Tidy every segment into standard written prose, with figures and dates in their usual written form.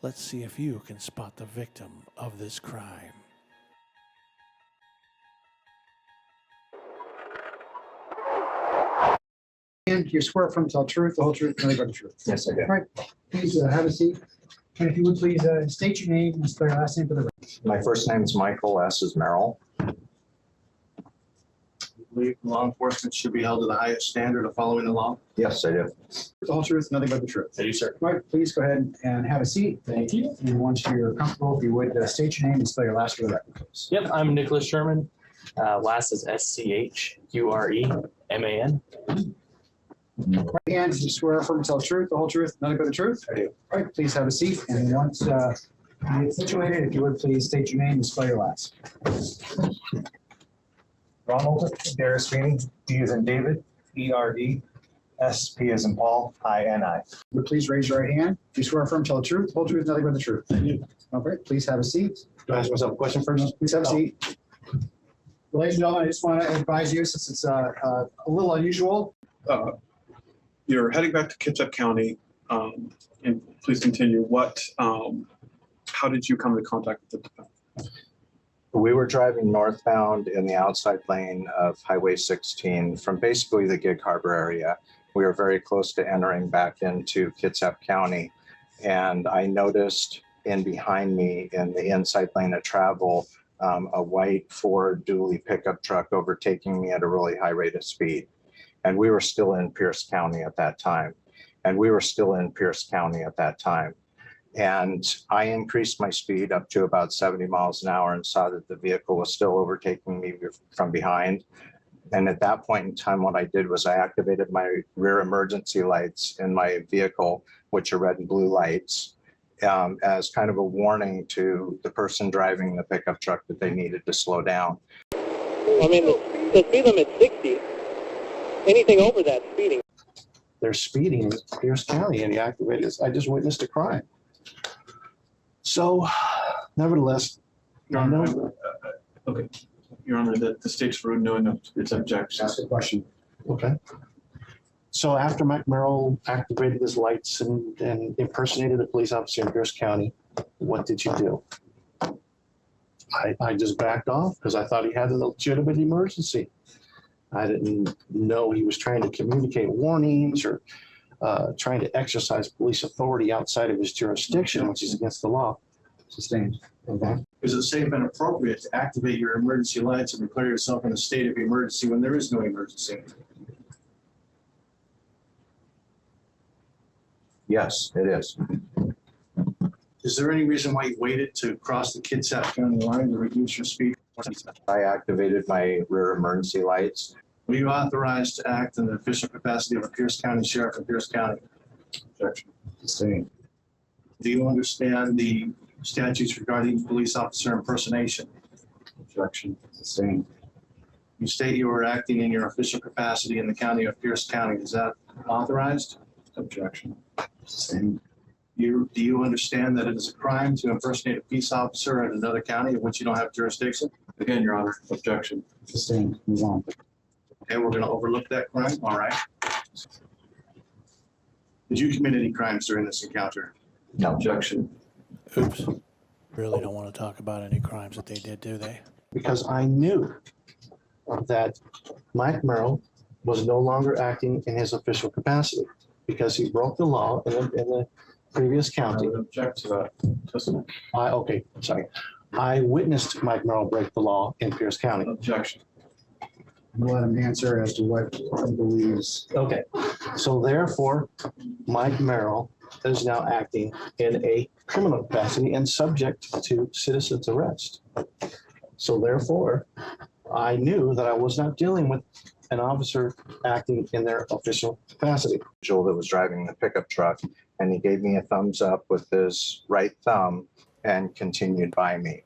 Let's see if you can spot the victim of this crime. And you swear from tell truth, the whole truth, and nothing but the truth. Yes, I do. All right, please have a seat. And if you would please state your name and spell your last name for the record. My first name is Michael, S is Merrill. Believe law enforcement should be held to the highest standard of following the law? Yes, I do. The whole truth, nothing but the truth. Thank you, sir. All right, please go ahead and have a seat. Thank you. And once you're comfortable, if you would state your name and spell your last for the record, please. Yep, I'm Nicholas Sherman. Last is SCHUREMAN. And you swear affirm to tell the truth, the whole truth, nothing but the truth? I do. All right, please have a seat. And once you get situated, if you would please state your name and spell your last. Ronald DeRespini, D as in David, ERD, SP as in Paul, INI. Would please raise your right hand. Do you swear affirm to tell the truth, the whole truth, nothing but the truth? Thank you. Okay, please have a seat. Do I ask myself a question first? Please have a seat. Ladies and gentlemen, I just want to advise you, since it's a little unusual, You're heading back to Kitsap County, and please continue. How did you come into contact with the defendant? We were driving northbound in the outside lane of Highway 16 from basically the Gig Harbor area. We were very close to entering back into Kitsap County, and I noticed in behind me in the inside lane of travel, a white Ford dually pickup truck overtaking me at a really high rate of speed. And we were still in Pierce County at that time. And I increased my speed up to about 70 miles an hour and saw that the vehicle was still overtaking me from behind. And at that point in time, what I did was I activated my rear emergency lights in my vehicle, which are red and blue lights, as kind of a warning to the person driving the pickup truck that they needed to slow down. I mean, the speed limit's 60. Anything over that speeding. They're speeding in Pierce County and he activated this. I just witnessed a crime. So, nevertheless, Your Honor, okay. Your Honor, the state's rude knowing of its objections. ask a question. Okay. So after Mike Merrill activated his lights and impersonated a police officer in Pierce County, what did you do? I just backed off because I thought he had a legitimate emergency. I didn't know he was trying to communicate warnings or trying to exercise police authority outside of his jurisdiction, which is against the law. Sustained. Okay. Is it safe and appropriate to activate your emergency lights and declare yourself in a state of emergency when there is no emergency? Yes, it is. Is there any reason why you waited to cross the Kitsap County line to reduce your speed? I activated my rear emergency lights. Were you authorized to act in the official capacity of a Pierce County Sheriff in Pierce County? Objection. Sustained. Do you understand the statutes regarding police officer impersonation? Objection. Sustained. You state you were acting in your official capacity in the county of Pierce County. Is that authorized? Objection. Sustained. Do you understand that it is a crime to impersonate a peace officer in another county of which you don't have jurisdiction? Again, Your Honor, objection. Sustained. Move on. Okay, we're going to overlook that crime. All right. Did you commit any crimes during this encounter? No. Objection. Oops. Really don't want to talk about any crimes that they did, do they? Because I knew that Mike Merrill was no longer acting in his official capacity because he broke the law in the previous I county. would object to that testimony. I witnessed Mike Merrill break the law in Pierce County. Objection. We'll let him answer as to what he believes. Okay, so therefore, Mike Merrill is now acting in a criminal capacity and subject to citizen's arrest. So therefore, I knew that I was not dealing with an officer acting in their official capacity. Joel that was driving the pickup truck, and he gave me a thumbs up with his right thumb and continued by me.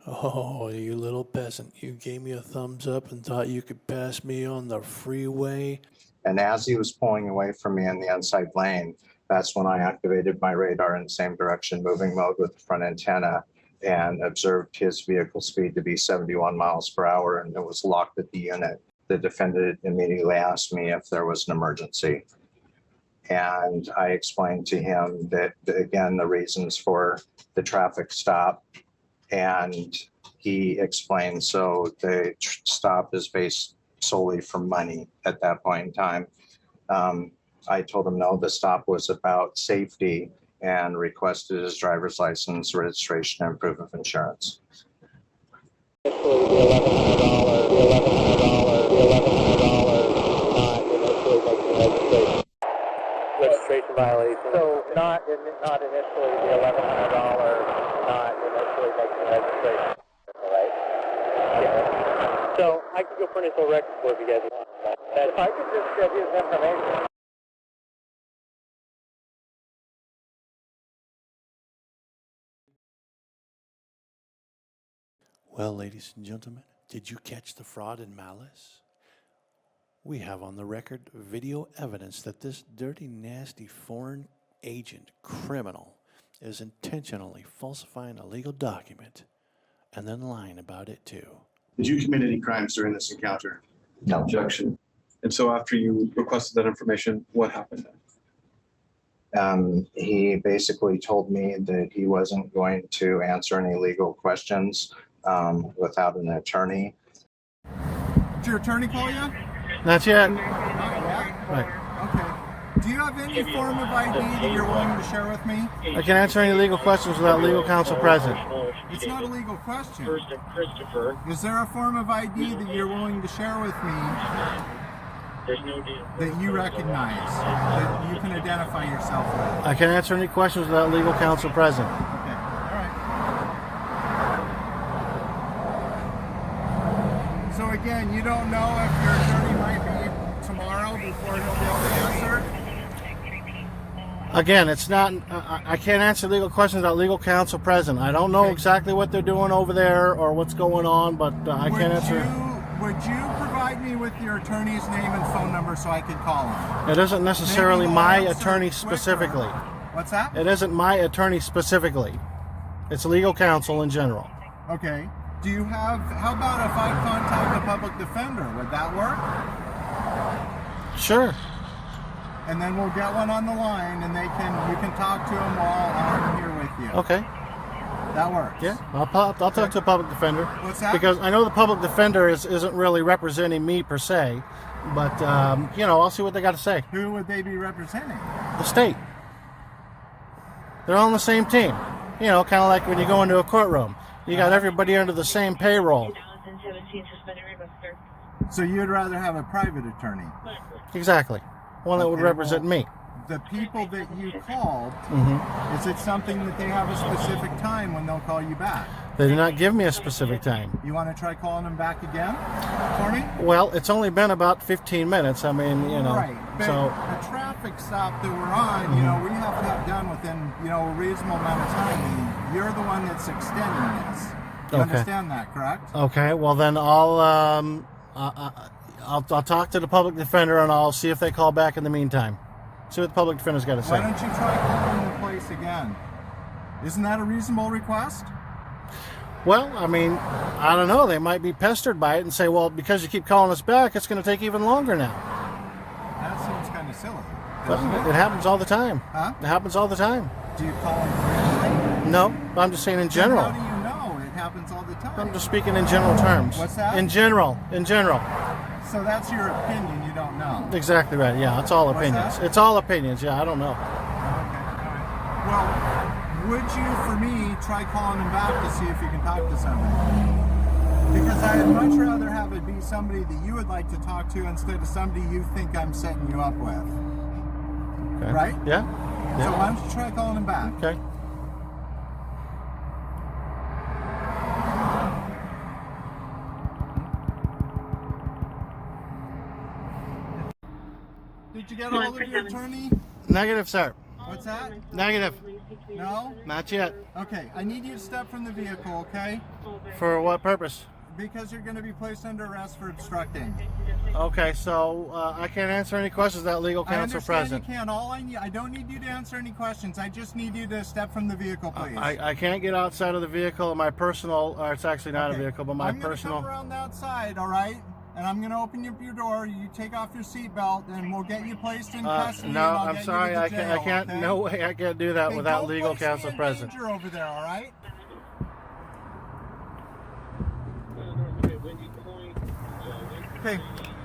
Oh, you little peasant. You gave me a thumbs up and thought you could pass me on the freeway? And as he was pulling away from me in the inside lane, that's when I activated my radar in the same direction, moving mode with the front antenna, and observed his vehicle speed to be 71 miles per hour, and it was locked at the unit. The defendant immediately asked me if there was an emergency. And I explained to him that, again, the reasons for the traffic stop. And he explained, so the stop is based solely for money at that point in time. I told him, no, the stop was about safety, and requested his driver's license, registration, and proof of insurance. Initially, the $1,100, registration violation. So not initially the $1,100, not initially making registration, right? Yeah. So I could go for initial record for if you guys want. If I could just get his information. Well, ladies and gentlemen, did you catch the fraud and malice? We have on the record video evidence that this dirty, nasty foreign agent criminal is intentionally falsifying a legal document and then lying about it too. Did you commit any crimes during this encounter? No. Objection. And so after you requested that information, what happened then? He basically told me that he wasn't going to answer any legal questions without an attorney. Did your attorney call you? Not yet. Not yet? Right. Okay. Do you have any form of ID that you're willing to share with me? I can answer any legal questions without legal counsel present. It's not a legal question. Is there a form of ID that you're willing to share with me that you recognize, that you can identify yourself with? I can answer any questions without legal counsel present. Okay. All right. So again, you don't know if your attorney might be tomorrow before he'll be able to answer? Again, it's not. I can't answer legal questions without legal counsel present. I don't know exactly what they're doing over there or what's going on, but I can't answer. Would you provide me with your attorney's name and phone number so I could call him? It isn't necessarily Maybe my he'll answer attorney quicker. specifically. What's that? It isn't my attorney specifically. It's legal counsel in general. Okay. Do you have? How about if I contact the public defender? Would that work? Sure. And then we'll get one on the line, and you can talk to him while I'm here with you. Okay. That works. Yeah. I'll talk to a public defender. What's that? Because I know the public defender isn't really representing me per se, but I'll see what they got to say. Who would they be representing? The state. They're all on the same team. Kind of like when you go into a courtroom. You got everybody under the same payroll. So you'd rather have a private attorney? Exactly. One that would Okay, represent well, me. The people that you called, is it something that they have a specific time when they'll call you back? They did not give me a specific time. You want to try calling them back again for me? Well, it's only been about 15 minutes. I mean, Right. But So the traffic stop that we're on, we have to have done within, a reasonable amount of time. And you're the one that's extending this. You Okay. understand that, correct? okay. Well, then I'll talk to the public defender and I'll see if they call back in the meantime. See what the public defender's got to Why say. don't you try calling the place again? Isn't that a reasonable request? Well, I mean, I don't know. They might be pestered by it and say, well, because you keep calling us back, it's going to take even longer now. That seems kind of silly. But doesn't it happens all the time. Huh? It happens all the time. Do you call them frequently? No, I'm just saying in general. How do you know? It happens all the time. I'm just speaking in general terms. What's that? In general. So that's your opinion, you don't know. Exactly right. Yeah, it's all What's opinions. that? It's all opinions. Yeah, I don't know. Okay, all right. Well, would you, for me, try calling them back to see if you can talk to somebody? Because I'd much rather have it be somebody that you would like to talk to instead of somebody you think I'm setting you up with. Okay. Right? Yeah. So why don't you try calling them back? Okay. Did you get a hold of your attorney? Negative, sir. What's that? Negative. No? Not yet. Okay, I need you to step from the vehicle, okay? For what purpose? Because you're going to be placed under arrest for obstructing. Okay, so I can't answer any questions without legal I counsel understand present. you can. I don't need you to answer any questions. I just need you to step from the vehicle, please. I can't get outside of the vehicle. My personal, or it's actually not Okay. a vehicle, but my I'm gonna personal. come around the outside, all right? and I'm going to open up your door. You take off your seatbelt, and we'll get you placed in custody. No, and I'll I'm get sorry, you to I the can't. jail, I can't. okay? No way, I can't do that Okay, without don't legal place me counsel in present. danger over there, all right? Okay,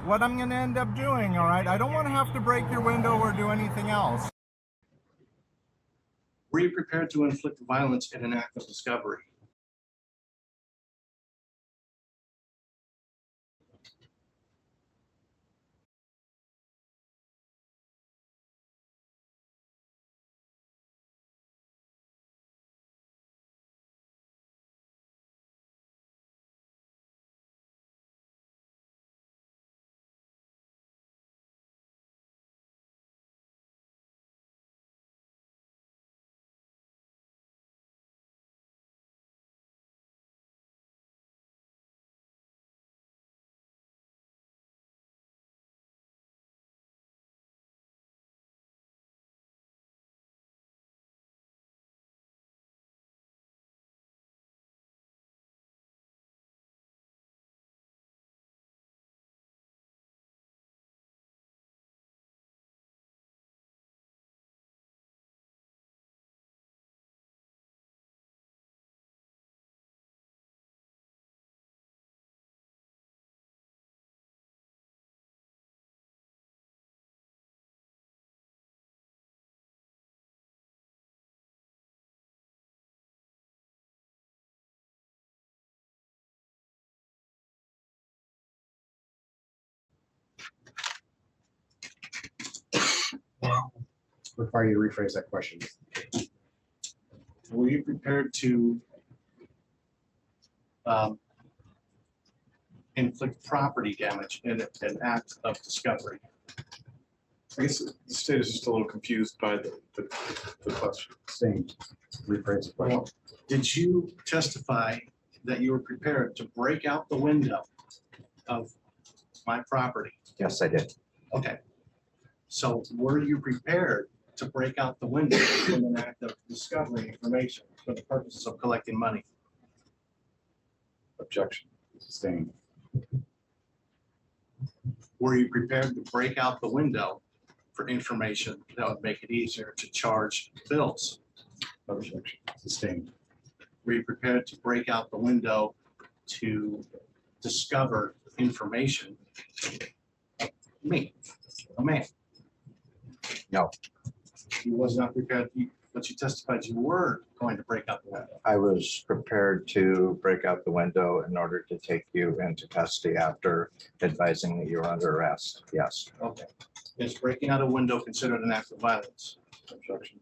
what I'm going to end up doing, all right? I don't want to have to break your window or do anything else. Were you prepared to inflict violence in an act of discovery? Require you to rephrase that question. Were you prepared to inflict property damage in an act of discovery? I guess the state is just a little confused by the question. Same. Rephrase the question. Well, did you testify that you were prepared to break out the window of my property? Yes, I did. Okay. So were you prepared to break out the window in an act of discovery information for the purposes of collecting money? Objection. Sustained. Were you prepared to break out the window for information that would make it easier to charge bills? Objection. Sustained. Were you prepared to break out the window to discover information? Me, a man. No. You was not prepared, but you testified you were going to break out the window. I was prepared to break out the window in order to take you into custody after advising that you were under arrest. Yes. Okay. Is breaking out a window considered an act of violence? Objection.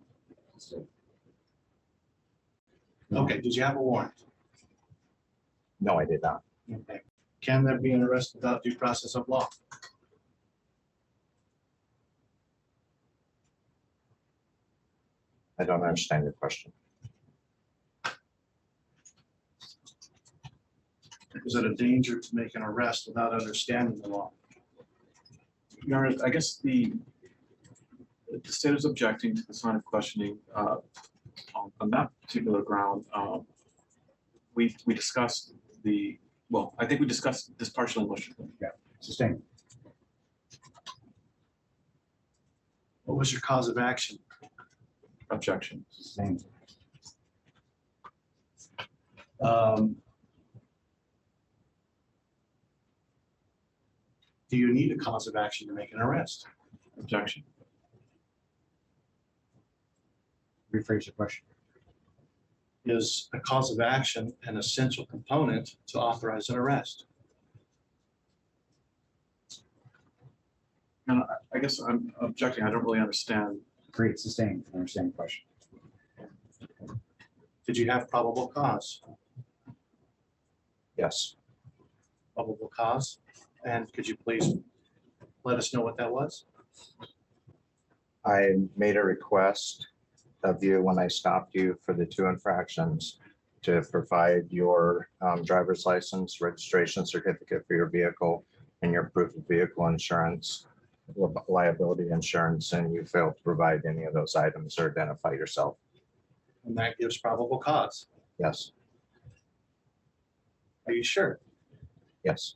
Okay, did you have a warrant? No, I did not. Okay. Can there be an arrest without due process of law? I don't understand your question. Is it a danger to make an arrest without understanding the law? Your Honor, I guess the state is objecting to the line of questioning on that particular ground. We discussed I think we discussed this partial motion. Yeah. Sustained. What was your cause of action? Objection. Sustained. Do you need a cause of action to make an arrest? Objection. Rephrase the question. Is a cause of action an essential component to authorize an arrest? And I guess I'm objecting. I don't really understand. Agreed. Sustained. Understand the question. Did you have probable cause? Yes. Probable cause? And could you please let us know what that was? I made a request of you when I stopped you for the 2 infractions to provide your driver's license, registration certificate for your vehicle, and your proof of vehicle insurance, liability insurance, and you failed to provide any of those items or identify yourself. And that gives probable cause. Yes. Are you sure? Yes.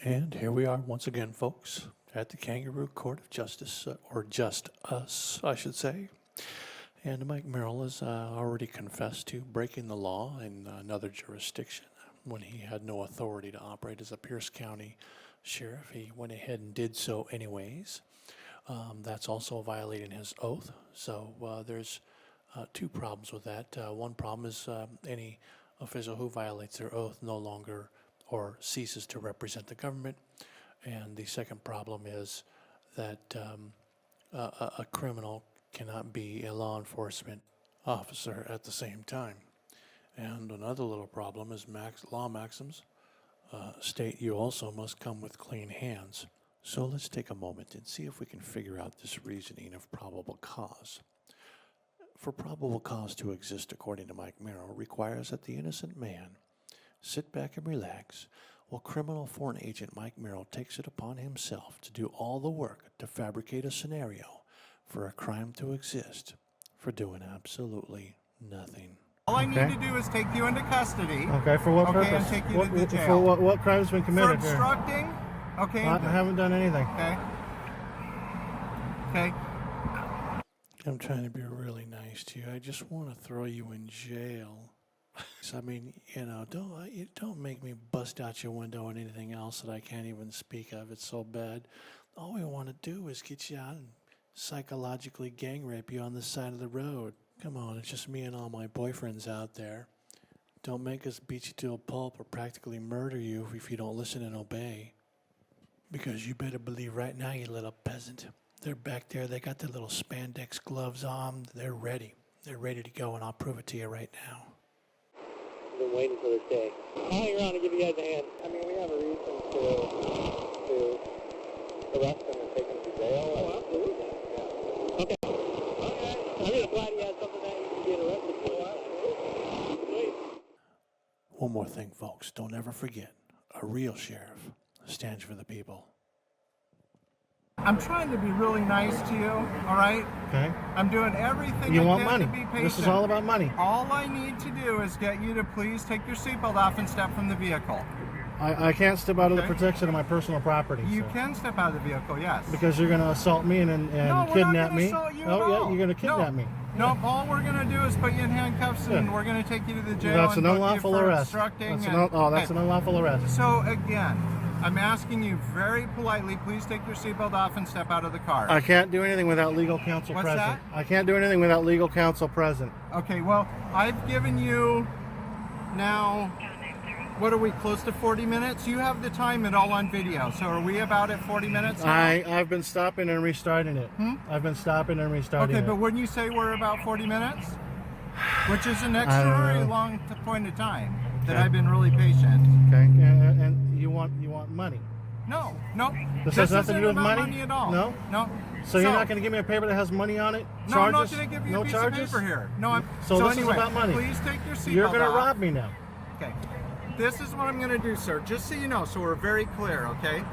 And here we are once again, folks, at the Kangaroo Court of Justice, or just us, I should say. And Mike Merrill has already confessed to breaking the law in another jurisdiction when he had no authority to operate as a Pierce County sheriff. He went ahead and did so anyways. That's also violating his oath. So there's two problems with that. One problem is any official who violates their oath no longer or ceases to represent the government. And the second problem is that a criminal cannot be a law enforcement officer at the same time. And another little problem is law maxims state you also must come with clean hands. So let's take a moment and see if we can figure out this reasoning of probable cause. For probable cause to exist, according to Mike Merrill, requires that the innocent man sit back and relax while criminal foreign agent Mike Merrill takes it upon himself to do all the work to fabricate a scenario for a crime to exist for doing absolutely nothing. All I need to do is take you into custody. Okay, for what purpose? And take you to the jail. For what crime's been committed For obstructing. Okay. I haven't done anything. Okay. Okay. I'm trying to be really nice to you. I just want to throw you in jail. I mean, you know, don't make me bust out your window and anything else that I can't even speak of. It's so bad. All we want to do is get you out and psychologically gang rape you on the side of the road. Come on, it's just me and all my boyfriends out there. Don't make us beat you to a pulp or practically murder you if you don't listen and obey. Because you better believe right now, you little peasant, they're back there, they got their little spandex gloves on, they're ready. They're ready to go, and I'll prove it to you right now. I've been waiting for this day. I'll hang around and give you guys a hand. I mean, we have a reason to arrest him and take him to jail. Oh, absolutely. Yeah. Okay. I'm just glad he had something that he can get arrested for. Absolutely. One more thing, folks. Don't ever forget, a real sheriff stands for the people. I'm trying to be really nice to you, all right? Okay. I'm doing everything You I want can money. to be patient. This is all about money. All I need to do is get you to please take your seatbelt off and step from the vehicle. I can't step out of the protection of my personal property. You so. can step out of the vehicle, yes. Because you're going to assault me and No, we're kidnap not me. assault you at Oh, yeah, all. you're going to kidnap me. No, all we're going to do is put you in handcuffs and Yeah. we're going to take you to the jail. That's and an book you unlawful for arrest. obstructing That's and- an unlawful arrest. So again, I'm asking you very politely, please take your seatbelt off and step out of the car. I can't do anything without legal counsel What's present. that? I can't do anything without legal counsel present. Okay, well, I've given you now, what are we, close to 40 minutes? You have the time it all on video, so are we about at 40 minutes now? I've been stopping and restarting it. I've been stopping and restarting it. Okay, but wouldn't you say we're about 40 minutes? Which is an I don't extraordinarily know. long point of time that Okay. I've been really patient. Okay, and you want money. No. This has nothing to do with isn't about money? at all. No? No. So you're not going to give me a paper that has money on it? No, Charges? I'm not going to give you no a piece charges? of paper here. No, I'm. So this anyway, is about money. Please take your seatbelt You're going to off. rob me now. Okay. This is what I'm going to do, sir. Just so you know, so we're very clear, okay?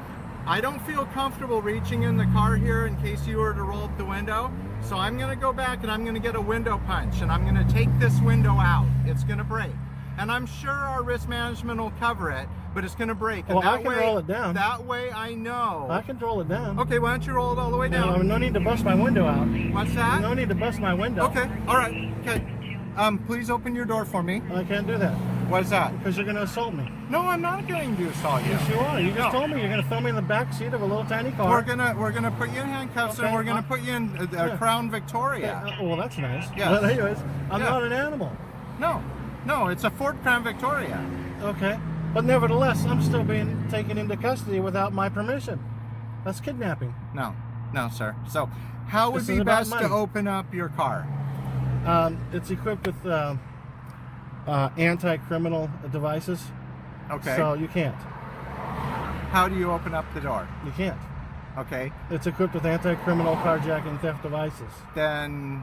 I don't feel comfortable reaching in the car here in case you were to roll up the window. So I'm going to go back and I'm going to get a window punch and I'm going to take this window out. It's going to break. And I'm sure our risk management will cover it, but it's going to break. And Well, that I can way, roll it down. That way I know. I can roll it down. Okay, why don't you roll it all the way down? No need to bust my window out. What's that? No need to bust my window. Okay, all right. Okay. Please open your door for me. I can't do that. Why is that? Because you're going to assault me. No, I'm not going to assault you. Yes, you are. You just No. told me you're going to throw me in the back seat of a little tiny car. We're gonna put you in handcuffs and Okay, we're gonna put you in yeah. Crown Victoria. Well, that's nice. Yeah. But anyways, I'm Yeah. not an animal. No, it's a Ford Crown Victoria. Okay. But nevertheless, I'm still being taken into custody without my permission. That's kidnapping. No, sir. So, how would This be is about best to money. open up your car? It's equipped with anti-criminal devices. Okay. So you can't. How do you open up the door? You can't. Okay. It's equipped with anti-criminal carjacking theft devices. Then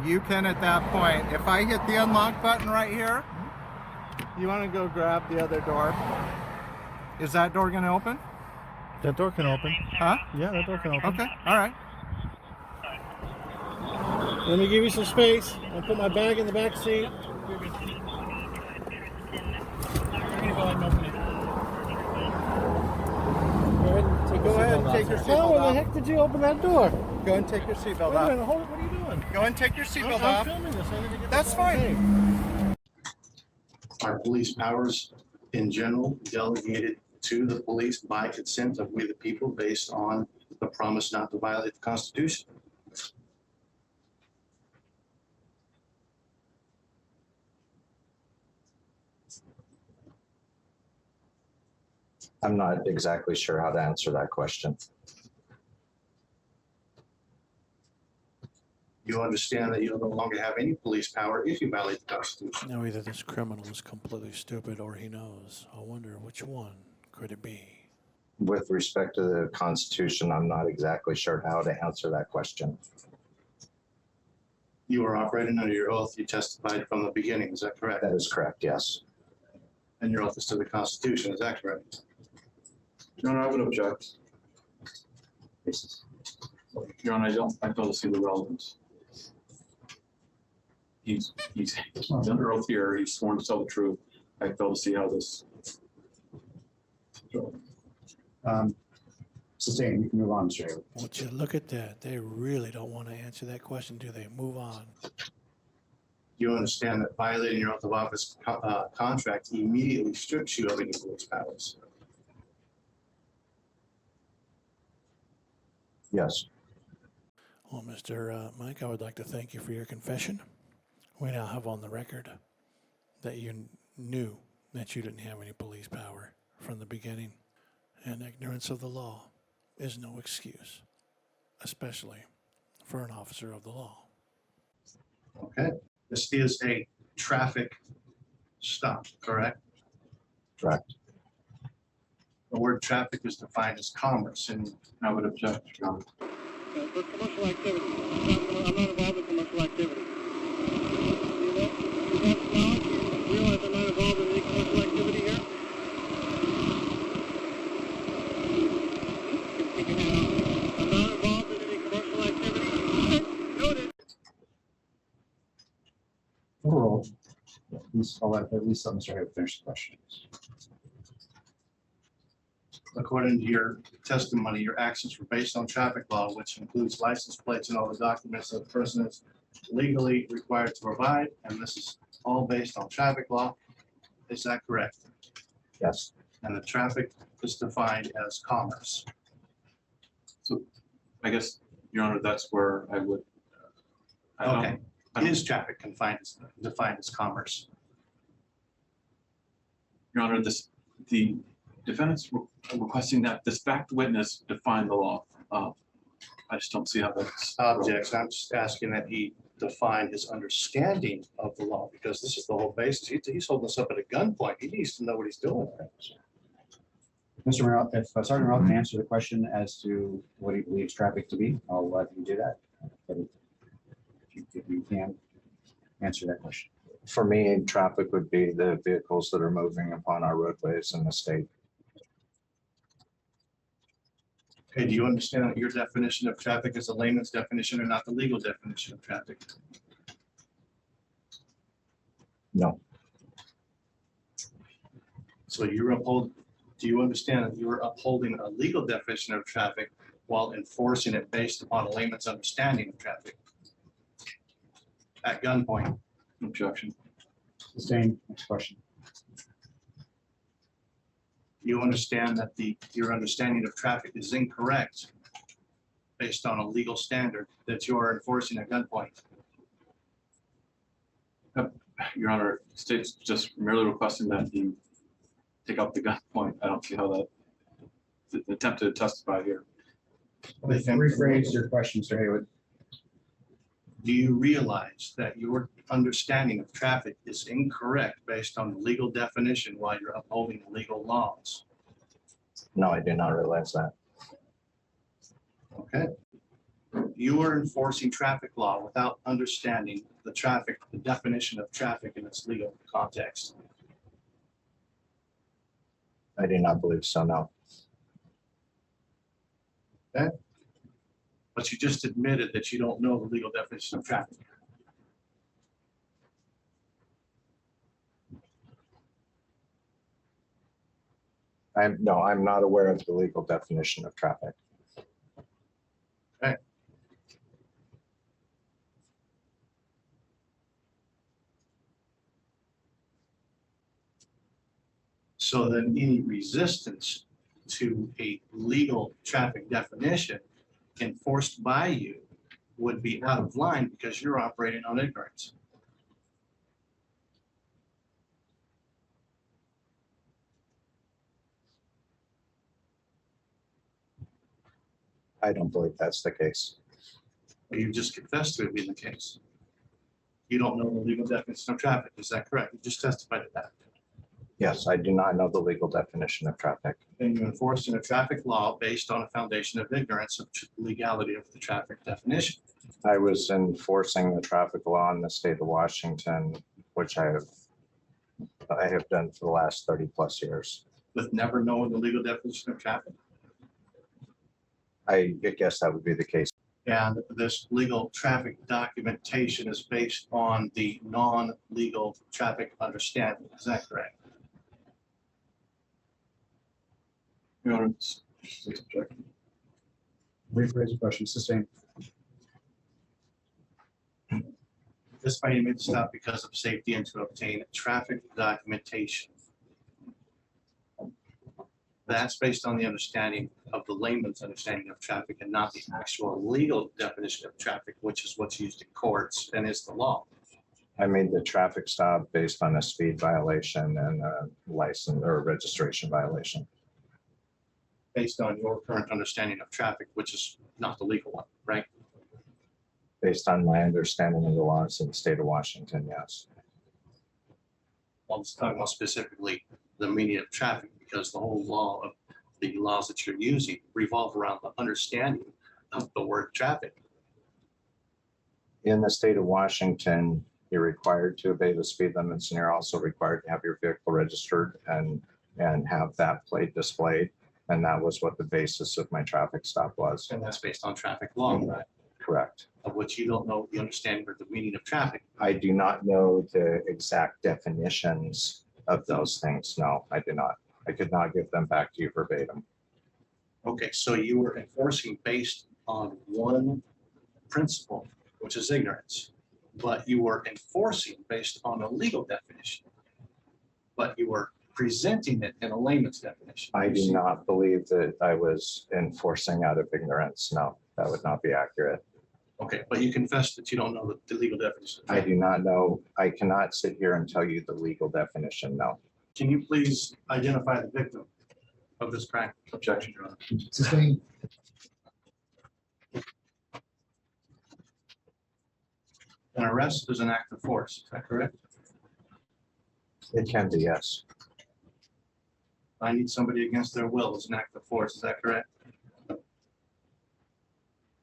you can at that point. If I hit the unlock button right here, you want to go grab the other door. Is that door gonna open? That door can open. Huh? Yeah, that door can open. Okay. All right. Let me give you some space. I'll put my bag in the back seat. I'm gonna go ahead and open it. Go ahead and take your How seatbelt in the off. heck did you open that door? Go and take your seatbelt Wait a off. minute, hold it. What are you doing? Go and take your seatbelt I'm off. filming this. I need to get That's this on fine. tape. Are police powers in general delegated to the police by consent of we the people based on the promise not to violate the Constitution? I'm not exactly sure how to answer that question. You understand that you no longer have any police power if you violate the Constitution. Now, either this criminal is completely stupid or he knows. I wonder which one could it be? With respect to the Constitution, I'm not exactly sure how to answer that question. You are operating under your oath. You testified from the beginning. Is that correct? That is correct, yes. And your oath is to the Constitution. Is that correct? Your Honor, I would object. Your Honor, I fail to see the relevance. He's under oath here. He's sworn to tell the truth. I fail to see how this. Sustained, you can move on, Mr. Haywood. Would you look at that? They really don't want to answer that question, do they? Move on. You understand that violating your oath of office contract immediately strips you of any police powers. Yes. Well, Mr. Mike, I would like to thank you for your confession. We now have on the record that you knew that you didn't have any police power from the beginning, and ignorance of the law is no excuse, especially for an officer of the law. Okay. This is a traffic stop, correct? Correct. The word traffic is defined as commerce, and I would object, Your Honor. For commercial activity. I'm not involved in commercial activity. You have knowledge? You realize I'm not involved in any commercial activity here? Take your hand off. I'm not involved in any commercial activity. Noted. Overall, I'll let Mr. Haywood finish the questions. according to your testimony, your actions were based on traffic law, which includes license plates and all the documents that the person is legally required to provide, and this is all based on traffic law. Is that correct? Yes. And the traffic is defined as commerce. So I guess, Your Honor, that's where I would. I don't- Okay. I don't- Is traffic defined as commerce? Your Honor, the defendants were requesting that this fact witness define the law. I just don't see how that's. Objects. I'm just asking that he define his understanding of the law, because this is the whole basis. He's holding us up at a gunpoint. He needs to know what he's doing. Mr. Merrill, if Sergeant Merrill can answer the question as to what he believes traffic to be, I'll let him do that. But if you can answer that question. For me, traffic would be the vehicles that are moving upon our roadways in the state. Okay, do you understand that your definition of traffic is a layman's definition and not the legal definition of traffic? No. So do you understand that you're upholding a legal definition of traffic while enforcing it based upon a layman's understanding of traffic? At gunpoint. Objection. Sustained. Next question. You understand that your understanding of traffic is incorrect based on a legal standard that you are enforcing at gunpoint. Your Honor, state's just merely requesting that you take out the gun point. I don't see how that, the attempt to testify here. Rephrase your question, Mr. Haywood. Do you realize that your understanding of traffic is incorrect based on the legal definition while you're upholding legal laws? No, I do not realize that. Okay. You are enforcing traffic law without understanding the definition of traffic in its legal context. I do not believe so, no. Okay. But you just admitted that you don't know the legal definition of traffic. I'm not aware of the legal definition of traffic. So then any resistance to a legal traffic definition enforced by you would be out of line because you're operating on ignorance. I don't believe that's the case. You just confessed to it being the case. You don't know the legal definition of traffic, is that correct? You just testified to that. Yes, I do not know the legal definition of traffic. And you enforced in a traffic law based on a foundation of ignorance of legality of the traffic definition. I was enforcing the traffic law in the state of Washington, which I have done for the last 30 plus years. With never knowing the legal definition of traffic. I guess that would be the case. And this legal traffic documentation is based on the non-legal traffic understanding. Is that correct? Your Honor, Rephrase the question. Sustained. This finding made the stop because of safety and to obtain traffic documentation. That's based on the understanding of the layman's understanding of traffic and not the actual legal definition of traffic, which is what's used in courts and is the law. I made the traffic stop based on a speed violation and a license or registration violation. Based on your current understanding of traffic, which is not the legal one, right? Based on my understanding of the laws in the state of Washington, yes. Well, I'm talking about specifically the meaning of traffic, because the whole law of the laws that you're using revolve around the understanding of the word traffic. In the state of Washington, you're required to obey the speed limits, and you're also required to have your vehicle registered and have that plate displayed. And that was what the basis of my traffic stop was. And that's based on traffic law, right? Correct. Of which you don't know the understanding or the meaning of traffic. I do not know the exact definitions of those things. No, I do not. I could not give them back to you verbatim. Okay, so you were enforcing based on one principle, which is ignorance, but you were enforcing based on a legal definition, but you were presenting it in a layman's definition. I do not believe that I was enforcing out of ignorance. No, that would not be accurate. Okay, but you confessed that you don't know the legal definition. I do not know. I cannot sit here and tell you the legal definition. No. Can you please identify the victim of this crime? Objection, Your Honor. Sustained. An arrest is an act of force, is that correct? It can be, yes. I need somebody against their will is an act of force, is that correct?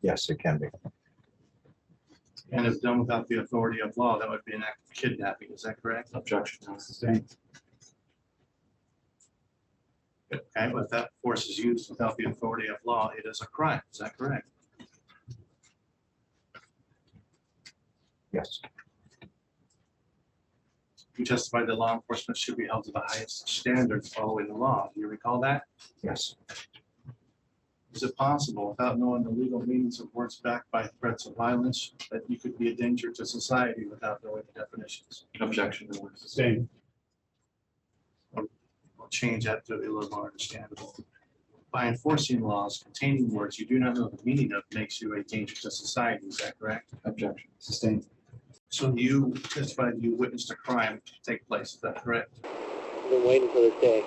Yes, it can be. And if done without the authority of law, that would be an act of kidnapping, is that correct? objection, Your Honor. Sustained. Okay, but if that force is used without the authority of law, it is a crime, is that correct? Yes. You testified that law enforcement should be held to the highest standards following the law. Do you recall that? Yes. Is it possible, without knowing the legal meanings of words backed by threats of violence, that you could be a danger to society without knowing the definitions? Objection, Your Honor. Sustained. I'll change that to be a little more understandable. By enforcing laws containing words you do not know the meaning of makes you a danger to society, is that correct? Objection. Sustained. So you testified you witnessed a crime take place, is that correct? I've been waiting for this day.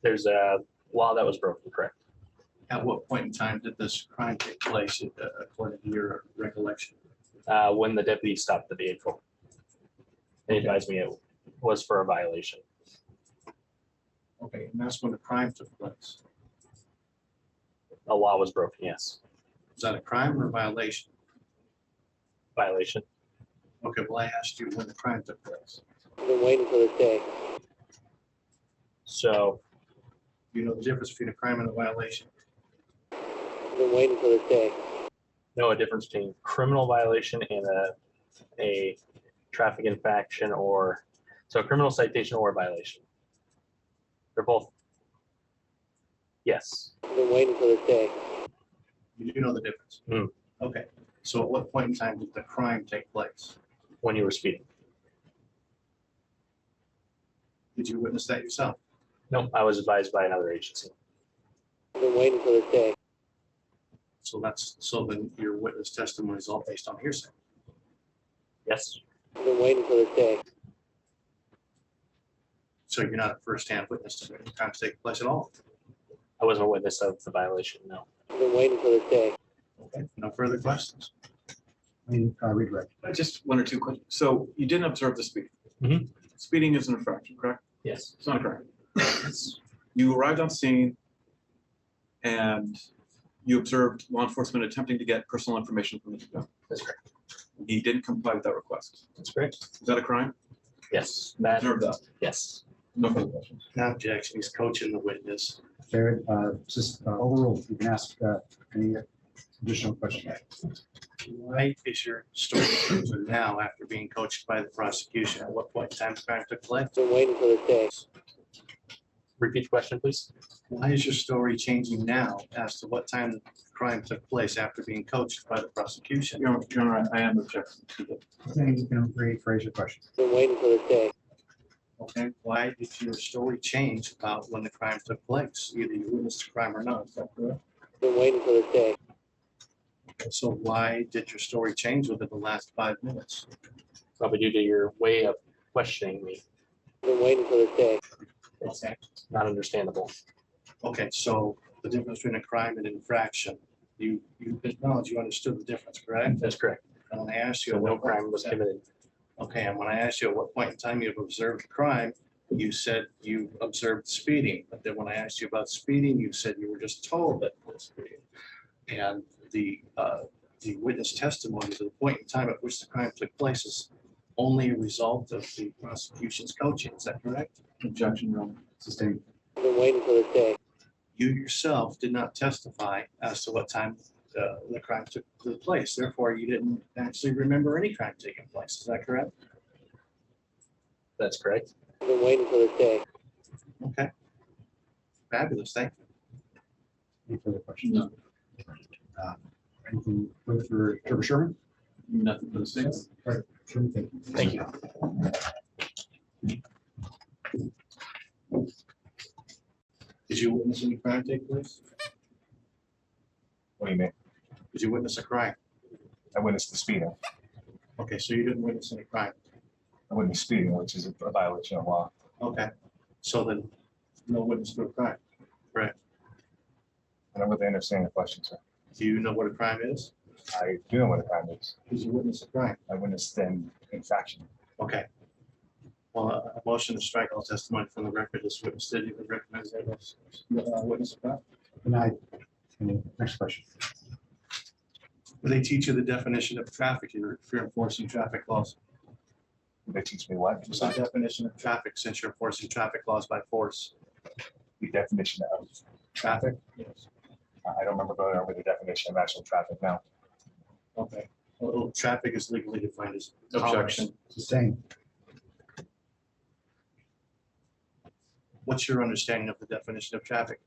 There's a law that was broken, correct? At what point in time did this crime take place, according to your recollection? When the deputy stopped the vehicle. They advised me it was for a violation. Okay, and that's when the crime took place. A law was broken, yes. Is that a crime or a violation? Violation. Okay, well, I asked you when the crime took place. I've been waiting for this day. So You know the difference between a crime and a violation? I've been waiting for this day. know a difference between criminal violation and a traffic infraction, or so a criminal citation or a violation. They're both. Yes. I've been waiting for this day. You do know the difference? Mm. Okay, so at what point in time did the crime take place? When you were speeding. Did you witness that yourself? No, I was advised by another agency. I've been waiting for this day. So then your witness testimony is all based on hearsay. Yes. I've been waiting for this day. So you're not a first-hand witness to the crime taking place at all. I wasn't a witness of the violation, no. I've been waiting for this day. Okay, no further questions. Redirect. Just one or two questions. So you didn't observe the speed. Mhm. Speeding is an infraction, correct? Yes. It's not a crime. You arrived on scene and you observed law enforcement attempting to get personal information from the victim. That's correct. He didn't comply with that request. That's correct. Is that a crime? Yes. That, Observe that. yes. No further questions. No objection, he's coaching the witness. Fair, just overruled. You can ask any additional questions. Why is your story changing now after being coached by the prosecution? At what point in time the crime took place? I've been waiting for this day. Repeat the question, please. Why is your story changing now as to what time the crime took place after being coached by the prosecution? Your Honor, I am objecting to the You can rephrase your question. I've been waiting for this day. Okay, why did your story change about when the crime took place? Either you witnessed the crime or not, is that correct? I've been waiting for this day. So why did your story change within the last 5 minutes? Probably due to your way of questioning me. I've been waiting for this day. It's not understandable. Okay, so the difference between a crime and infraction, you acknowledge you understood the difference, correct? That's correct. And when I asked you, So at no what point- crime was committed. Okay, and when I asked you at what point in time you've observed the crime, you said you observed speeding. But then when I asked you about speeding, you said you were just told that it was speeding. And the witness testimony to the point in time at which the crime took place is only a result of the prosecution's coaching. Is that correct? objection, Your Honor. Sustained. I've been waiting for this day. You yourself did not testify as to what time the crime took place. Therefore, you didn't actually remember any crime taking place. Is that correct? That's correct. I've been waiting for this day. Okay. Fabulous. Thank you. Any further questions? No. Anything further for Trevor Sherman? Nothing for the state. Right, Sherman, thank you. Thank you. Did you witness any crime take place? What do you mean? Did you witness a crime? I witnessed the speeding. Okay, so you didn't witness any crime. I witnessed speeding, which is a violation of law. Okay, so then no witness to a crime. Correct. I don't really understand the question, sir. Do you know what a crime is? I do know what a crime is. Did you witness a crime? I witnessed an infraction. Okay. Well, a motion to strike all testimony from the record. This witness did even recommend that witness a crime. Denied. Any next question? Will they teach you the definition of traffic if you're enforcing traffic laws? They teach me what? What's the definition of traffic since you're enforcing traffic laws by force? The definition of Traffic? Yes. I don't remember going over the definition of actual traffic now. Okay. Well, traffic is legally defined as Objection. Sustained. What's your understanding of the definition of traffic?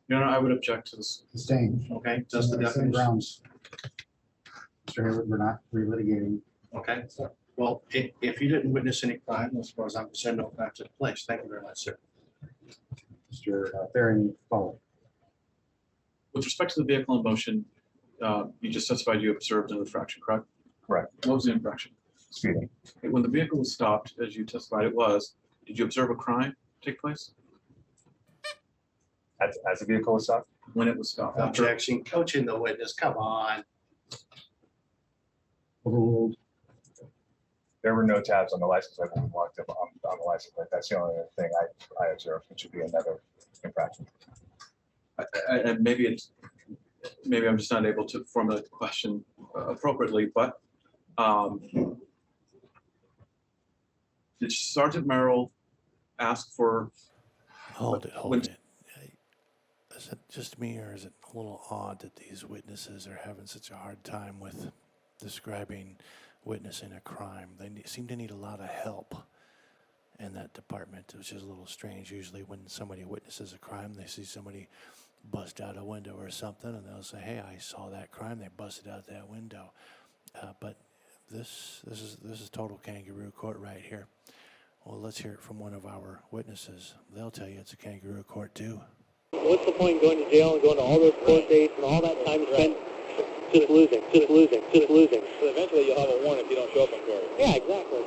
Your Honor, I would object to this. Sustained. Okay, does the Same definition, grounds. Mr. Hayward, we're not relitigating. okay. Well, if you didn't witness any crime, as far as I'm concerned, no crime took place. Thank you very much, sir. Mr. Farron, follow. With respect to the vehicle in motion, you just testified you observed an infraction, correct? Correct. What was the infraction? Speeding. When the vehicle was stopped, as you testified it was, did you observe a crime take place As a vehicle was stopped? when it was stopped? After, Objection, coaching the witness, come on. Overruled. There were no tabs on the license plate when we walked up on the license plate. That's the only other thing I observed, which would be another infraction. and maybe I'm just not able to formulate the question appropriately, but did Sergeant Merrill ask for? Hold it, When- hold it. Is it just me, or is it a little odd that these witnesses are having such a hard time with describing witnessing a crime? They seem to need a lot of help. in that department, which is a little strange. Usually when somebody witnesses a crime, they see somebody bust out a window or something, and they'll say, hey, I saw that crime, they busted out that window. But this is total kangaroo court right here. Well, let's hear it from one of our witnesses. They'll tell you it's a kangaroo court too. What's the point in going to jail and going to all those court dates and all that time spent just losing? So eventually you'll have a warrant if you don't show up in court. Yeah, exactly.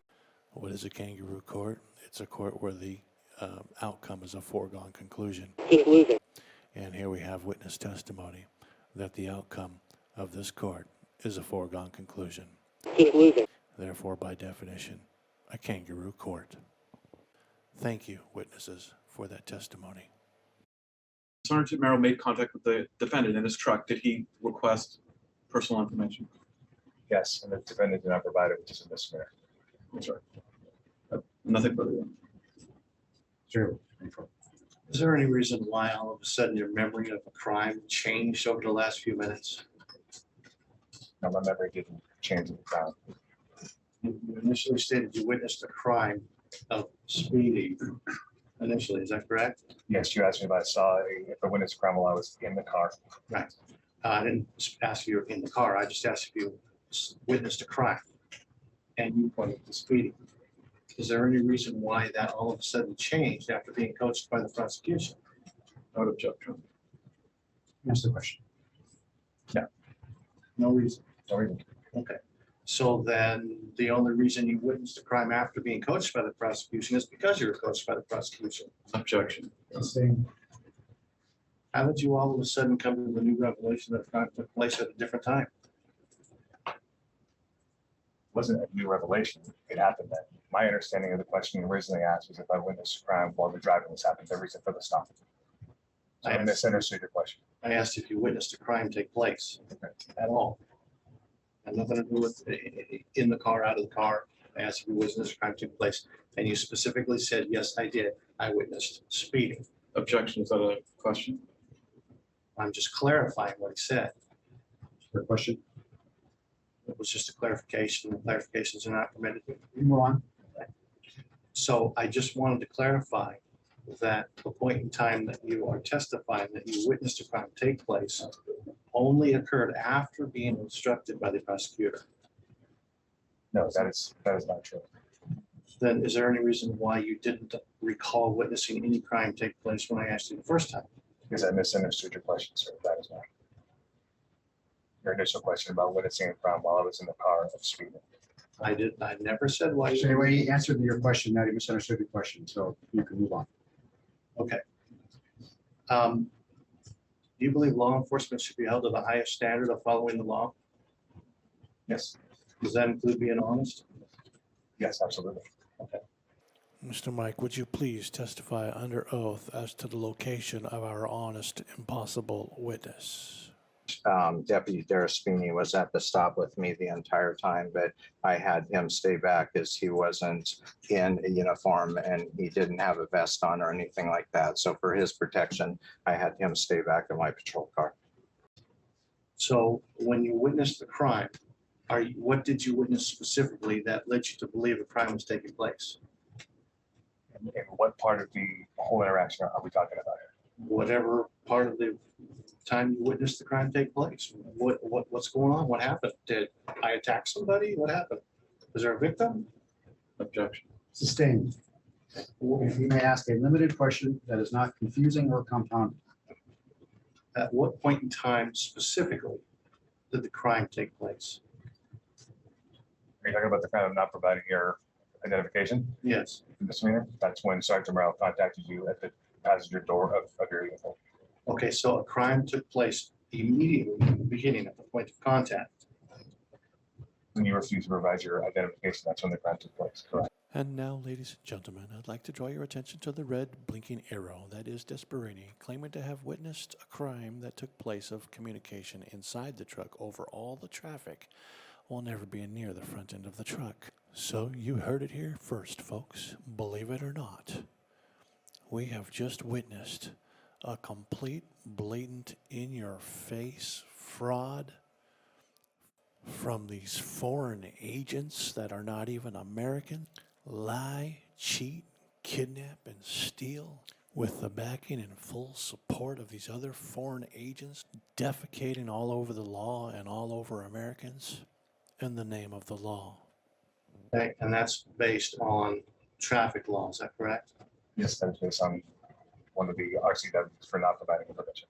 What is a kangaroo court? It's a court where the outcome is a foregone conclusion. Just losing. And here we have witness testimony that the outcome of this court is a foregone conclusion. Just losing. Therefore, by definition, a kangaroo court. Thank you, witnesses, for that testimony. Sergeant Merrill made contact with the defendant in his truck. Did he request personal information? Yes, and the defendant did not provide it, which is a misdemeanor. That's right. Nothing further. Sure. Is there any reason why all of a sudden your memory of a crime changed over the last few minutes? No, my memory didn't change at the time. You initially stated you witnessed a crime of speeding initially, is that correct? Yes, you asked me if I witnessed a crime while I was in the car. Right. I didn't ask if you were in the car. I just asked if you witnessed a crime and you pointed to speeding. Is there any reason why that all of a sudden changed after being coached by the prosecution? I would object, John. Answer the question. No reason. No reason. Okay. So then the only reason you witnessed a crime after being coached by the prosecution is because you were coached by the prosecution. Objection. How did you all of a sudden come to the new revelation that the crime took place at a different time? It wasn't a new revelation. It happened then. My understanding of the question you originally asked was if I witnessed a crime while the driving was happening, the reason for the stop. So I misunderstood your question. I asked if you witnessed a crime take place at all. Had nothing to do with in the car, out of the car. I asked if you witnessed a crime took place. And you specifically said, yes, I did. I witnessed speeding. Objection. Is that a question? I'm just clarifying what he said. The question. It was just a clarification. And clarifications are not permitted. Move on. So I just wanted to clarify that the point in time that you are testifying that you witnessed a crime take place only occurred after being instructed by the prosecutor. No, that is not true. Then is there any reason why you didn't recall witnessing any crime take place when I asked you the first time? Because I misunderstood your question, sir. That is not. Your initial question about witnessing a crime while I was in the car of speeding. I never said why. So anyway, he answered your question. Now he misunderstood your question, so you can move on. Okay. Do you believe law enforcement should be held to the highest standard of following the law? Yes. Does that include being honest? Yes, absolutely. Okay. Mr. Mike, would you please testify under oath as to the location of our honest, impossible witness? Deputy DeRespini was at the stop with me the entire time, but I had him stay back as he wasn't in a uniform and he didn't have a vest on or anything like that. So for his protection, I had him stay back in my patrol car. So when you witnessed the crime, what did you witness specifically that led you to believe a crime was taking place? And what part of the whole interaction are we talking about here? Whatever part of the time you witnessed the crime take place. What's going on? What happened? Did I attack somebody? What happened? Was there a victim? Objection. Sustained. You may ask a limited question that is not confusing or compounded. At what point in time specifically did the crime take place? Are you talking about the crime of not providing your identification? Yes. Misdemeanor? That's when Sergeant Merrill contacted you at the passenger door of your uniform. Okay, so a crime took place immediately in the beginning at the point of contact. When you refuse to provide your identification, that's when the crime took place, correct? And now, ladies and gentlemen, I'd like to draw your attention to the red blinking arrow. That is DeRespini, claiming to have witnessed a crime that took place of communication inside the truck over all the traffic while never being near the front end of the truck. So you heard it here first, folks. Believe it or not, we have just witnessed a complete, blatant, in-your-face fraud from these foreign agents that are not even American. Lie, cheat, kidnap and steal with the backing and full support of these other foreign agents defecating all over the law and all over Americans in the name of the law. Okay, and that's based on traffic law, is that correct? Yes, that is based on one of the RCWs for not providing information.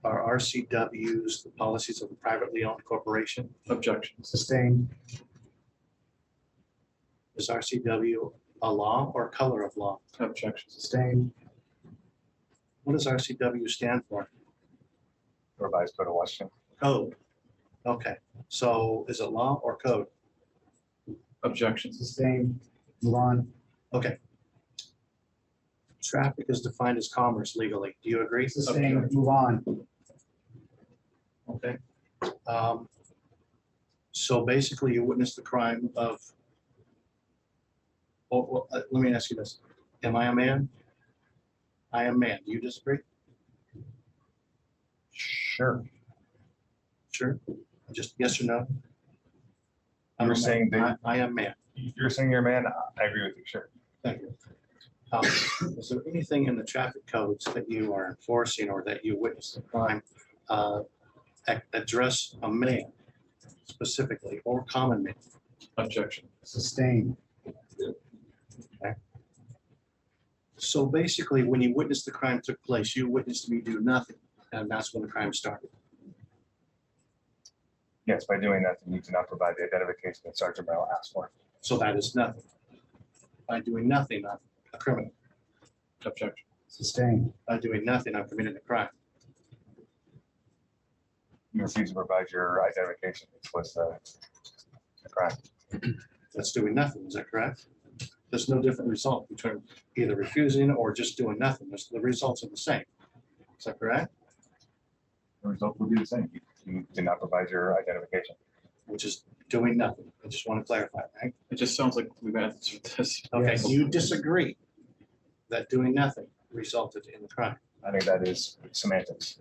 Are RCWs the policies of a privately owned corporation? Objection. Sustained. Is RCW a law or color of law? Objection. Sustained. What does RCW stand for? Revised Code of Washington. Code. Okay, so is it law or code? Objection. Sustained. Move on. Okay. Traffic is defined as commerce legally. Do you agree? Sustained. Move on. Okay. So basically you witnessed the crime of, let me ask you this. Am I a man? I am man. Do you disagree? Sure. Sure. Just yes or no? You're saying that I am man. you're saying you're a man. I agree with you. Sure. Thank you. Is there anything in the traffic codes that you are enforcing or that you witnessed a crime address a man specifically or common man? Objection. Sustained. Okay. So basically, when you witnessed the crime took place, you witnessed me do nothing, and that's when the crime started. Yes, by doing that, you need to not provide the identification that Sergeant Merrill asked for. So that is nothing. By doing nothing, I'm a criminal. Objection. Sustained. By doing nothing, I'm committing a crime. You refuse to provide your identification, which was a crime. That's doing nothing. Is that correct? There's no different result between either refusing or just doing nothing. The results are the same. Is that correct? The result would be the same. You did not provide your identification. Which is doing nothing. I just want to clarify, right? It just sounds like we've answered this. Okay, Yes. you disagree that doing nothing resulted in the crime. I think that is semantics.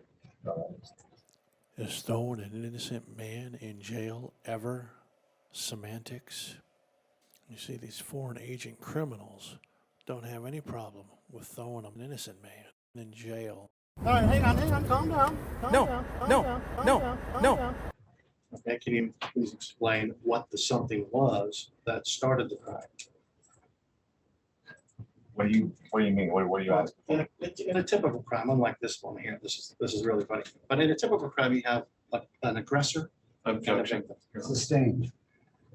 Is throwing an innocent man in jail ever semantics? You see, these foreign agent criminals don't have any problem with throwing an innocent man in jail. All right, hang on, calm down. Calm No, down, calm no, down, calm no, down, calm no. down. Okay, can you please explain what the something was that started the crime? What do you mean? What are you asking? In a typical crime, unlike this one here, this is really funny. But in a typical crime, you have an aggressor and a Objection. victim. Sustained.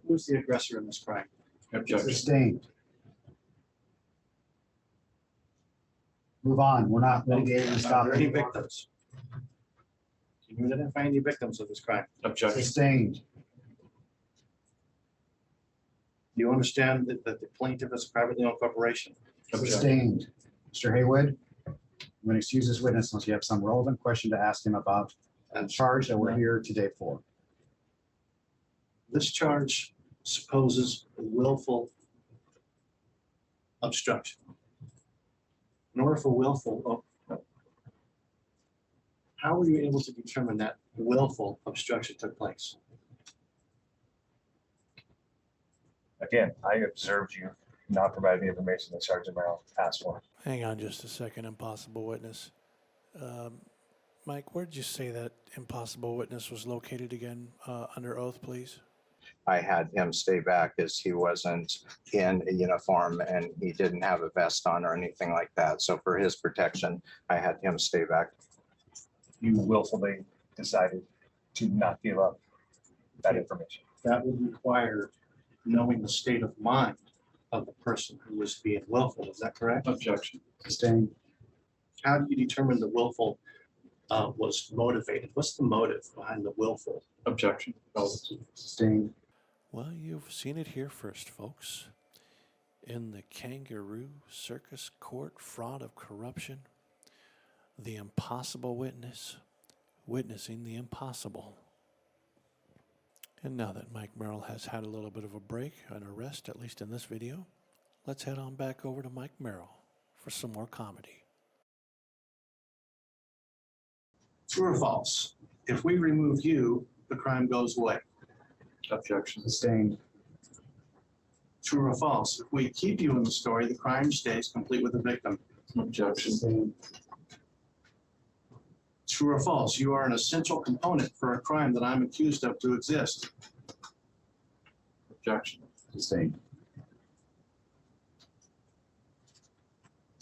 Who's the aggressor in this crime? Objection. Sustained. Move on. We're not litigating and Are there any stopping. victims? Can you identify any victims of this crime? Objection. Sustained. Do you understand that the plaintiff is a privately owned corporation? Sustained. Mr. Haywood, I'm going to excuse this witness unless you have some relevant question to ask him about the charge that we're here today for. This charge supposes willful obstruction. In order for willful, how were you able to determine that willful obstruction took place? Again, I observed you not provide the information that Sergeant Merrill asked for. Hang on just a second, impossible witness. Mike, where did you say that impossible witness was located again under oath, please? I had him stay back as he wasn't in a uniform and he didn't have a vest on or anything like that. So for his protection, I had him stay back. You willfully decided to not give up that information. That would require knowing the state of mind of the person who was being willful. Is that correct? Objection. Sustained. How do you determine the willful was motivated? What's the motive behind the willful? Objection. Sustained. Well, you've seen it here first, folks. In the Kangaroo Circus Court fraud of corruption, the impossible witness witnessing the impossible. And now that Mike Merrill has had a little bit of a break and a rest, at least in this video, let's head on back over to Mike Merrill for some more comedy. True or false? If we remove you, the crime goes away. Objection. Sustained. True or false? If we keep you in the story, the crime stays complete with the victim. Objection. True or false? You are an essential component for a crime that I'm accused of to exist. Objection. Sustained.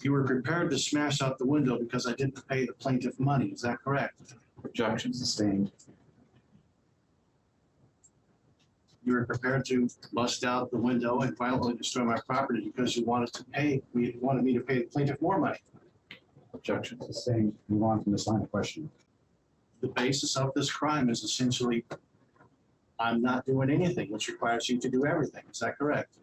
You were prepared to smash out the window because I didn't pay the plaintiff money. Is that correct? Objection. Sustained. You were prepared to bust out the window and violently destroy my property because you wanted me to pay the plaintiff more money. Objection. Sustained. Move on from this line of questioning. The basis of this crime is essentially, I'm not doing anything, which requires you to do everything. Is that correct?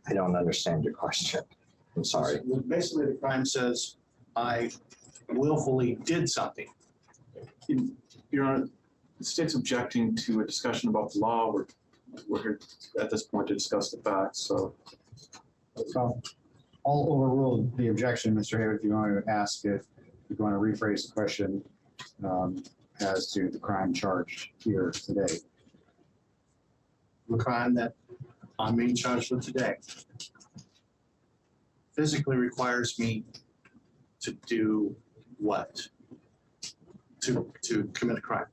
I don't understand your question. I'm sorry. Basically, the crime says I willfully did something. Your Honor, the state's objecting to a discussion about the law. We're here at this point to discuss the facts, so. So I'll overrule the objection, Mr. Hayward, if you want to ask if you want to rephrase the question as to the crime charged here today. The crime that I'm being charged with today physically requires me to do what? To commit a crime.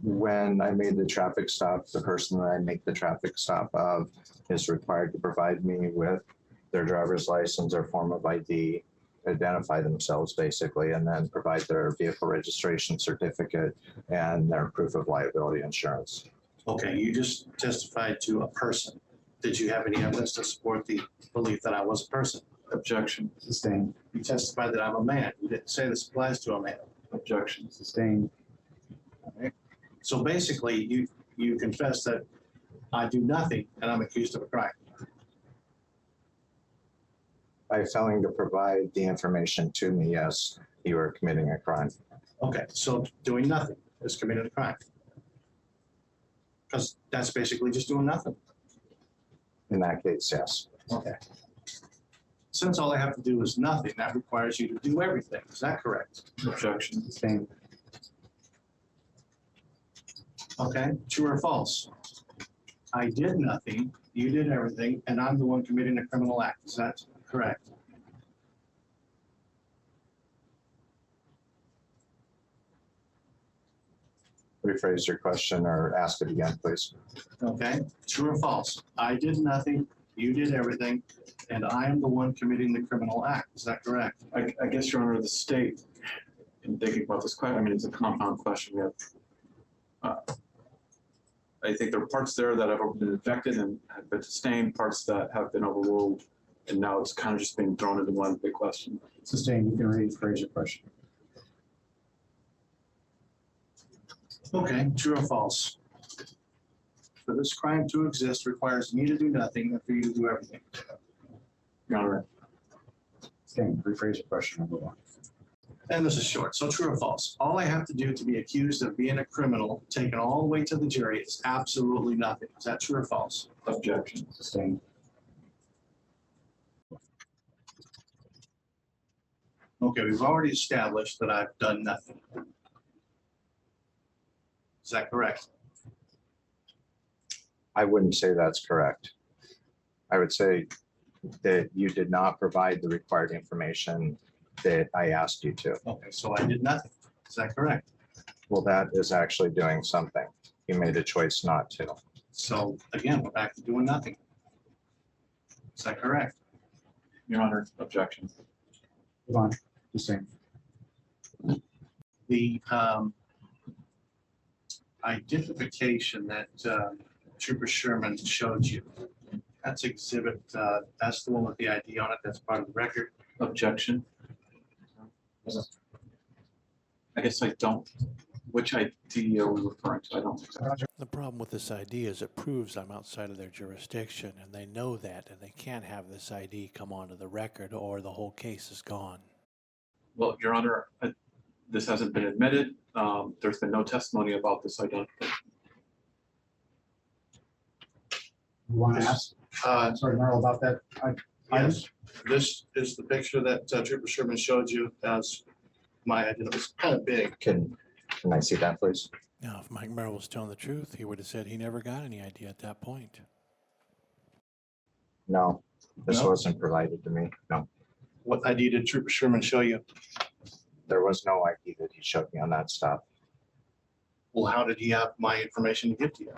When I made the traffic stop, the person that I make the traffic stop of is required to provide me with their driver's license or form of ID, identify themselves basically, and then provide their vehicle registration certificate and their proof of liability insurance. Okay, you just testified to a person. Did you have any evidence to support the belief that I was a person? Objection. Sustained. You testified that I'm a man. You didn't say this applies to a man. Objection. Sustained. So basically, you confess that I do nothing and I'm accused of a crime. By failing to provide the information to me, yes, you are committing a crime. Okay, so doing nothing is committing a crime. Because that's basically just doing nothing. In that case, yes. Okay. Since all I have to do is nothing, that requires you to do everything. Is that correct? Objection. Sustained. Okay, true or false? I did nothing, you did everything, and I'm the one committing a criminal act. Is that correct? Rephrase your question or ask it again, please. Okay, true or false? I did nothing, you did everything, and I am the one committing the criminal act. Is that correct? I guess, Your Honor, the state, in thinking about this question, I mean, it's a compound question. We have, I think there are parts there that have been affected and have been sustained, parts that have been overruled, and now it's kind of just being thrown into one big question. Sustained. You can rephrase your question. Okay, true or false? For this crime to exist requires me to do nothing and for you to do everything. Your Honor. Sustained. Rephrase your question. I'll move on. And this is short, so true or false? All I have to do to be accused of being a criminal, taken all the way to the jury, is absolutely nothing. Is that true or false? Objection. Sustained. Okay, we've already established that I've done nothing. Is that correct? I wouldn't say that's correct. I would say that you did not provide the required information that I asked you to. Okay, so I did nothing. Is that correct? Well, that is actually doing something. You made a choice not to. So again, we're back to doing nothing. Is that correct? Your Honor, objection. Move on. Sustained. The identification that Trooper Sherman showed you, that's exhibit, that's the one with the ID on it, that's part of the record. Objection. I guess I don't. Which ID are we referring to? I don't think so. The problem with this ID is it proves I'm outside of their jurisdiction, and they know that, and they can't have this ID come onto the record or the whole case is gone. Well, Your Honor, this hasn't been admitted. There's been no testimony about this identification. You want to ask? Sorry, Merrill, about that. Yes, this is the picture that Trooper Sherman showed you as my identity. It's kind of big. Can Can I see that, please? Now, if Mike Merrill was telling the truth, he would have said he never got any ID at that point. No, this No? wasn't provided to me. No, What ID did Trooper Sherman show you? there was no ID that he showed me on that stop. Well, how did he have my information to give to you?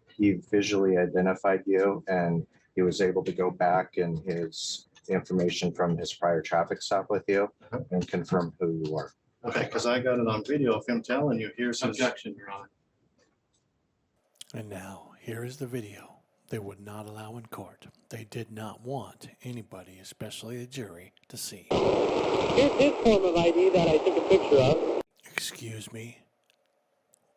He visually identified you and he was able to go back in his information from his prior traffic stop with you and confirm who you were. Okay, because I got it on video of him telling you, here's his. Objection, Your Honor. And now, here is the video they would not allow in court. They did not want anybody, especially the jury, to see. Here's his form of ID that I took a picture of. Excuse me?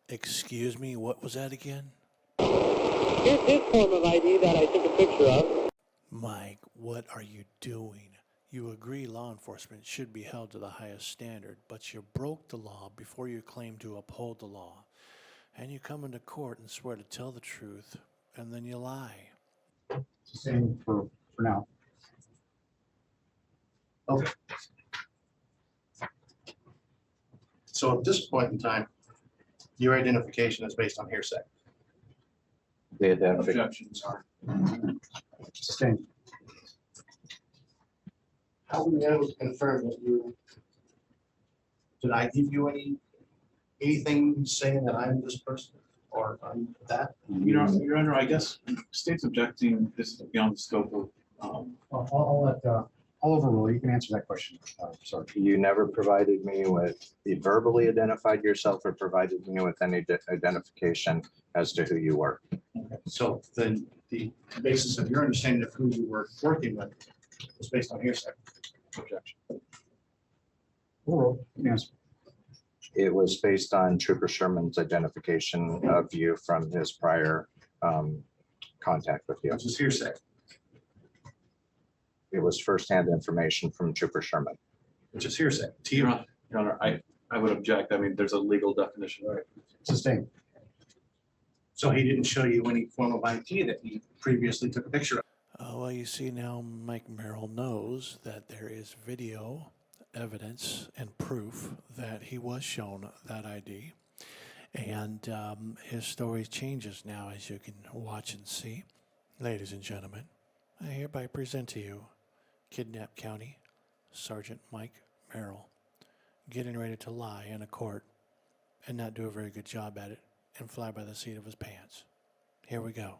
Excuse me, what was that again? Here's his form of ID that I took a picture of. Mike, what are you doing? You agree law enforcement should be held to the highest standard, but you broke the law before you claim to uphold the law. And you come into court and swear to tell the truth, and then you lie. It's the same for now. Okay. So at this point in time, your identification is based on hearsay. The identification. Objections are. Sustained. How were you able to confirm that you, did I give you anything saying that I'm this person or I'm that? Your Honor, I guess state's objecting, this is beyond the scope of, I'll overrule. You can answer that question. Sorry. You never provided me with, you verbally identified yourself or provided me with any identification as to who you were. Okay. So then the basis of your understanding of who you were working with was based on hearsay. objection. Overrule. Yes. It was based on Trooper Sherman's identification of you from his prior contact with you. Which is hearsay. It was firsthand information from Trooper Sherman. Which is hearsay. To Your you. Honor, Your Honor, I would object. I mean, there's a legal definition. Right. Sustained. So he didn't show you any form of ID that he previously took a picture of. Well, you see now Mike Merrill knows that there is video evidence and proof that he was shown that ID. And his story changes now, as you can watch and see. Ladies and gentlemen, I hereby present to you Kidnap County Sergeant Mike Merrill getting ready to lie in a court and not do a very good job at it and fly by the seat of his pants. Here we go.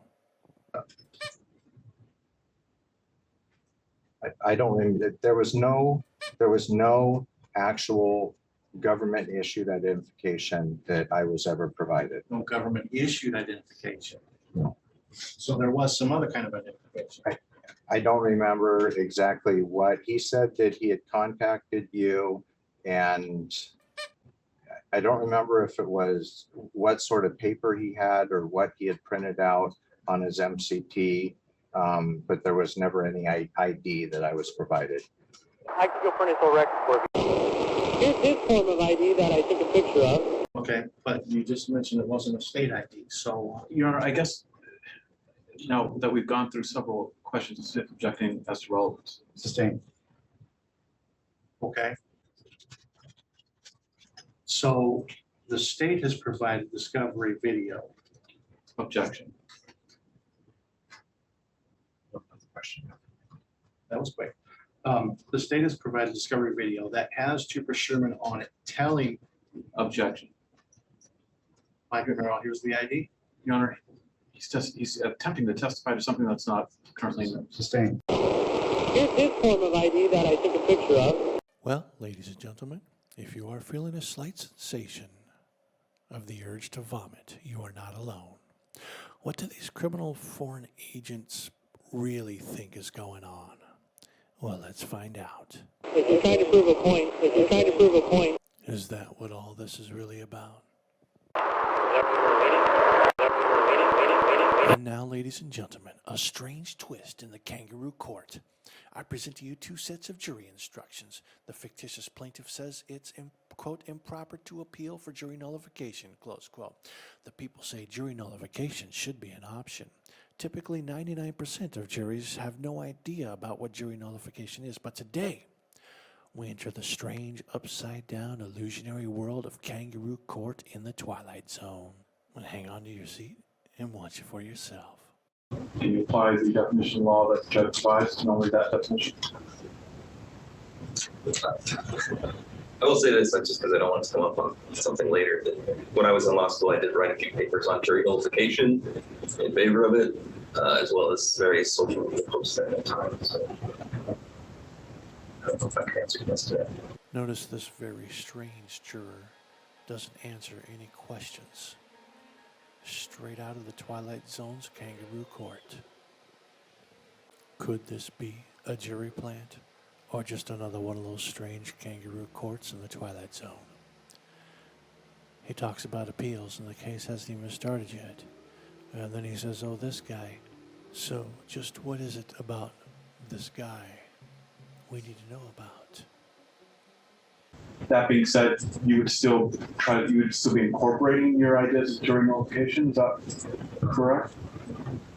I don't remember, there was no actual government issued identification that I was ever provided. No government issued identification. No. So there was some other kind of identification. I don't remember exactly what he said, that he had contacted you, and I don't remember if it was what sort of paper he had or what he had printed out on his MCT, but there was never any ID that I was provided. I can go for an initial record for you. Here's his form of ID that I took a picture of. Okay, but you just mentioned it wasn't a state ID, so Your Honor, I guess now that we've gone through several questions objecting as to relevance. Sustained. okay. So the state has provided discovery video. Objection. Question. That was quick. The state has provided discovery video that has Trooper Sherman on it telling Objection. Mike Merrill, here's the ID. Your Honor, he's attempting to testify to something that's not currently known. Sustained. Here's his form of ID that I took a picture of. Well, ladies and gentlemen, if you are feeling a slight sensation of the urge to vomit, you are not alone. What do these criminal foreign agents really think is going on? Well, let's find out. If you're trying to prove a point, if you're trying to prove a point. Is that what all this is really about? And now, ladies and gentlemen, a strange twist in the Kangaroo Court. I present to you two sets of jury instructions. The fictitious plaintiff says it's, quote, improper to appeal for jury nullification, close quote. The people say jury nullification should be an option. Typically, 99% of juries have no idea about what jury nullification is, but today, we enter the strange, upside-down, illusionary world of Kangaroo Court in the Twilight Zone. And hang on to your seat and watch it for yourself. Can you apply the definition law that justifies to only that definition? I will say this, just because I don't want to come up on something later. That when I was in law school, I did write a few papers on jury nullification in favor of it, as well as various social media posts at that time. So I don't know if I can answer yes to that. Notice this very strange juror doesn't answer any questions. Straight out of the Twilight Zone's Kangaroo Court. Could this be a jury plant? Or just another one of those strange kangaroo courts in the Twilight Zone? He talks about appeals and the case hasn't even started yet. And then he says, oh, this guy. So just what is it about this guy we need to know about? That being said, you would still be incorporating your ideas of jury nullification. Is that correct?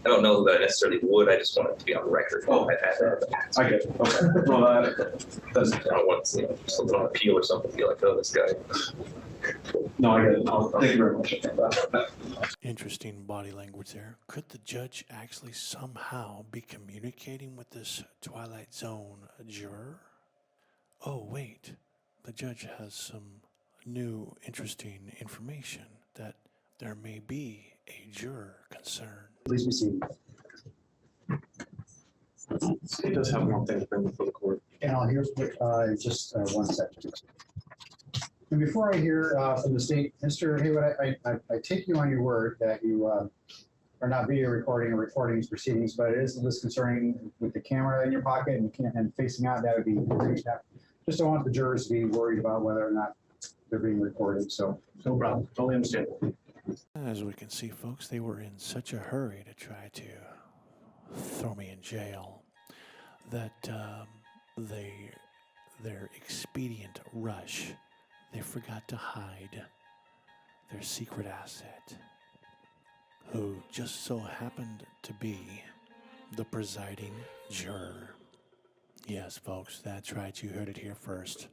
I don't know that I necessarily would. I just want it to be on record. Oh, I've had that in the past. I get it. Okay. Well, I don't want something on appeal or something to be like, oh, this guy. no, I get it. Thank you very much. Interesting body language there. Could the judge actually somehow be communicating with this Twilight Zone juror? Oh, wait. The judge has some new interesting information that there may be a juror concerned. Please be seated. He does have one thing to bring before the court. And I'll hear just 1 second. And before I hear from the state, Mr. Haywood, I take you on your word that you are not video recording or recording these proceedings, but it is a little disconcerting with the camera in your pocket and facing out. That would be just don't want the jurors to be worried about whether or not they're being recorded. So no problem. Totally understandable. As we can see, folks, they were in such a hurry to try to throw me in jail that their expedient rush, they forgot to hide their secret asset, who just so happened to be the presiding juror. Yes, folks, that's right. You heard it here first.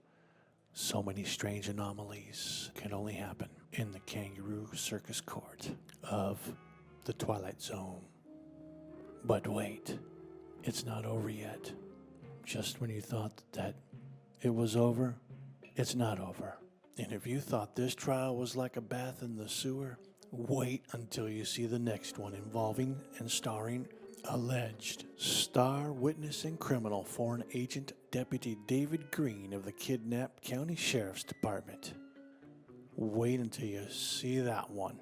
So many strange anomalies can only happen in the Kangaroo Circus Court of the Twilight Zone. But wait, it's not over yet. Just when you thought that it was over, it's not over. And if you thought this trial was like a bath in the sewer, wait until you see the next one involving and starring alleged star witness and criminal foreign agent Deputy David Green of the Kidnap County Sheriff's Department. Wait until you see that one.